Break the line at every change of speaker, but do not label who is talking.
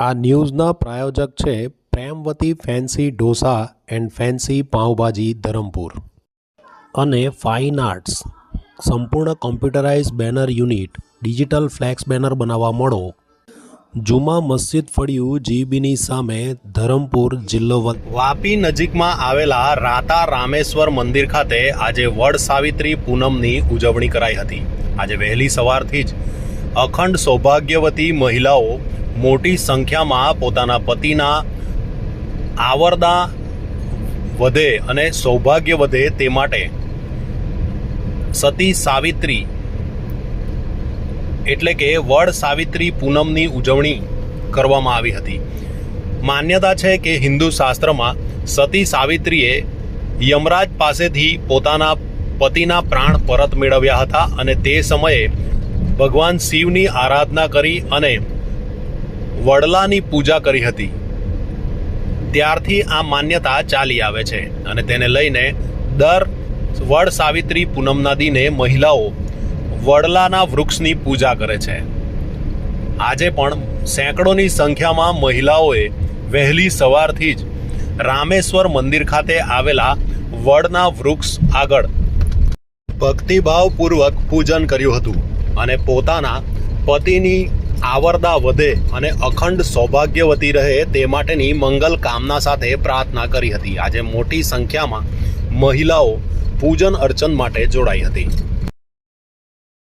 આ ન્યૂઝના પ્રાયોજક છે Premvati fancy dosa and fancy pav bhaji Dharampur અને ફાઇન આર્ટ્સ સંપૂર્ણ computerise banner unit digital flex banner બનાવવા મળો જુમા મસ્જિદ ફળિયું જીબીની સામે ધરમપુર જિલ્લો વાપી નજીકમાં આવેલા રાતા રામેશ્વર મંદિર ખાતે આજે વડ સાવિત્રી પૂનમની ઉજવણી કરાઈ હતી। આજે વહેલી સવારથી જ અખંડ સૌભાગ્યવતી મહિલાઓ મોટી સંખ્યામાં પોતાના પતિના આવરદા વધે અને સૌભાગ્ય વધે તે માટે સતી સાવિત્રી એટલે કે વડ સાવિત્રી પૂનમની ઉજવણી કરવામાં આવી હતી। માન્યતા છે કે હિન્દુ શાસ્ત્રમાં સતી સાવિત્રીએ યમરાજ પાસેથી પોતાના પતિના પ્રાણ પરત મેળવ્યા હતા અને તે સમયે ભગવાન શિવની આરાધના કરી અને વડલાની પૂજા કરી હતી। ત્યારથી આ માન્યતા ચાલી આવે છે અને તેને લઈને દર વડ સાવિત્રી પૂનમના દિને મહિલાઓ વડલાના વૃક્ષની પૂજા કરે છે। આજે પણ સેંકડોની સંખ્યામાં મહિલાઓએ વહેલી સવારથી જ રામેશ્વર મંદિર ખાતે આવેલા વડના વૃક્ષ આગળ ભક્તિભાવપૂર્વક પૂજન કર્યું હતું અને પોતાના પતિની આવરદા વધે અને અખંડ સૌભાગ્યવતી રહે તે માટેની મંગલ કામના સાથે પ્રાર્થના કરી હતી। આજે મોટી સંખ્યામાં મહિલાઓ પૂજન અર્ચન માટે જોડાઈ હતી।